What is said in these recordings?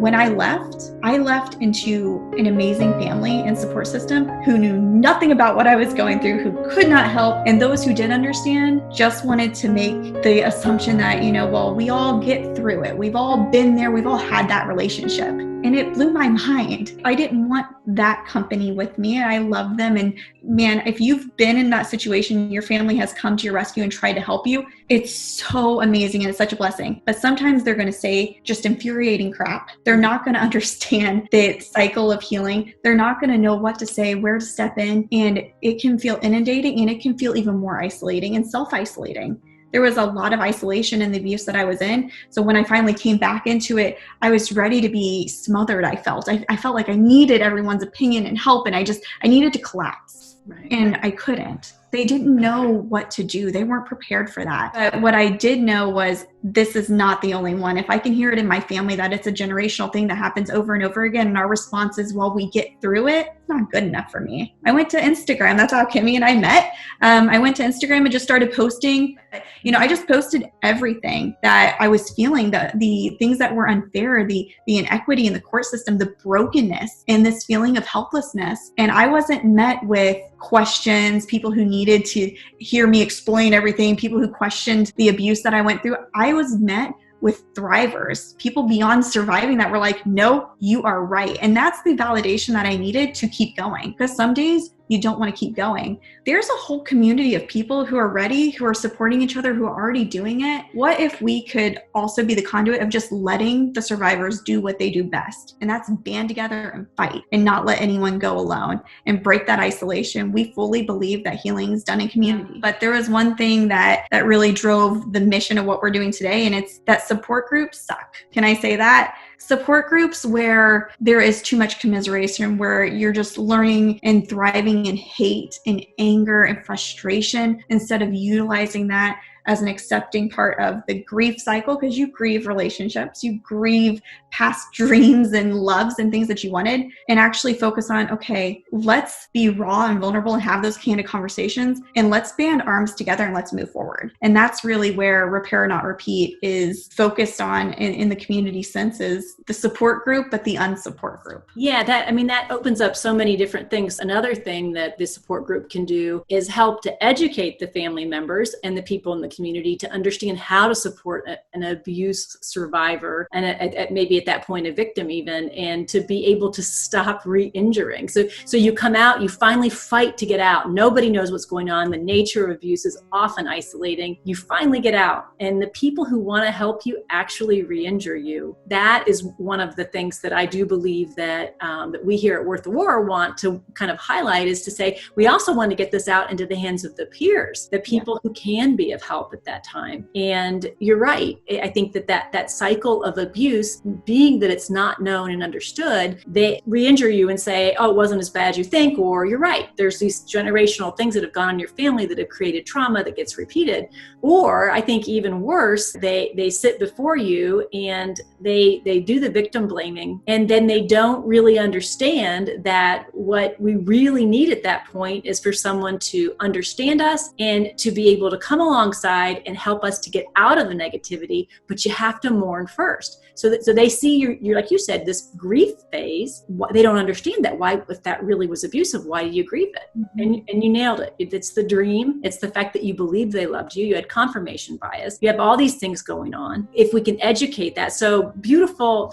when I left into an amazing family and support system who knew nothing about what I was going through, who could not help. And those who did understand just wanted to make the assumption that, well, we all get through it. We've all been there. We've all had that relationship. And it blew my mind. I didn't want that company with me. And I love them. And man, if you've been in that situation, your family has come to your rescue and tried to help you, it's so amazing and it's such a blessing. But sometimes they're going to say just infuriating crap. They're not going to understand the cycle of healing. They're not going to know what to say, where to step in. And it can feel inundating, and it can feel even more isolating and self-isolating. There was a lot of isolation in the abuse that I was in. So when I finally came back into it, I was ready to be smothered. I felt like I needed everyone's opinion and help. And I needed to collapse. Right. And I couldn't. They didn't know what to do. They weren't prepared for that. But what I did know was this is not the only one. If I can hear it in my family that it's a generational thing that happens over and over again, and our response is, well, we get through it, it's not good enough for me. I went to Instagram. That's how Kimmy and I met. I went to Instagram and just started posting. I just posted everything that I was feeling, the things that were unfair, the inequity in the court system, the brokenness, and this feeling of helplessness. And I wasn't met with questions, people who needed to hear me explain everything, people who questioned the abuse that I went through. I was met with thrivers, people beyond surviving that were like, no, you are right. And that's the validation that I needed to keep going. Because some days you don't want to keep going. There's a whole community of people who are ready, who are supporting each other, who are already doing it. What if we could also be the conduit of just letting the survivors do what they do best? And that's band together and fight and not let anyone go alone and break that isolation. We fully believe that healing is done in community. But there was one thing that really drove the mission of what we're doing today, and it's that support groups suck. Can I say that? Support groups where there is too much commiseration, where you're just learning and thriving in hate and anger and frustration instead of utilizing that as an accepting part of the grief cycle, because you grieve relationships, you grieve past dreams and loves and things that you wanted, and actually focus on, okay, let's be raw and vulnerable and have those candid conversations, and let's band arms together and let's move forward. And that's really where Repair Not Repeat is focused on in the community sense, is the support group, but the unsupport group. Yeah, that opens up so many different things. Another thing that the support group can do is help to educate the family members and the people in the community to understand how to support an abuse survivor, and maybe at that point a victim even, and to be able to stop re-injuring. So you come out, you finally fight to get out. Nobody knows what's going on. The nature of abuse is often isolating. You finally get out, and the people who want to help you actually re-injure you. That is one of the things that I do believe that we here at WorththeWar want to kind of highlight, is to say, we also want to get this out into the hands of the peers, the people who can be of help at that time. And you're right. I think that cycle of abuse, being that it's not known and understood, they re-injure you and say, oh, it wasn't as bad as you think, or you're right, there's these generational things that have gone on in your family that have created trauma that gets repeated. Or I think even worse, they sit before you and they do the victim blaming, and then they don't really understand that what we really need at that point is for someone to understand us and to be able to come alongside and help us to get out of the negativity. But you have to mourn first. So they see you're like you said, this grief phase. They don't understand that. Why, if that really was abusive, why do you grieve it? Mm-hmm. And you nailed it. It's the dream. It's the fact that you believed they loved you. You had confirmation bias. You have all these things going on. If we can educate that. So beautiful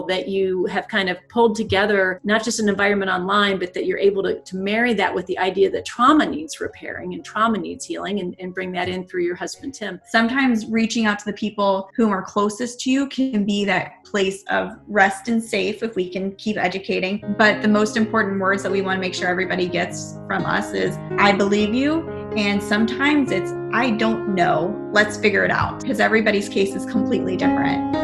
that you have kind of pulled together not just an environment online, but that you're able to marry that with the idea that trauma needs repairing and trauma needs healing, and bring that in through your husband, Tim. Sometimes reaching out to the people who are closest to you can be that place of rest and safe if we can keep educating. But the most important words that we want to make sure everybody gets from us is, I believe you. And sometimes it's, I don't know, let's figure it out, because everybody's case is completely different.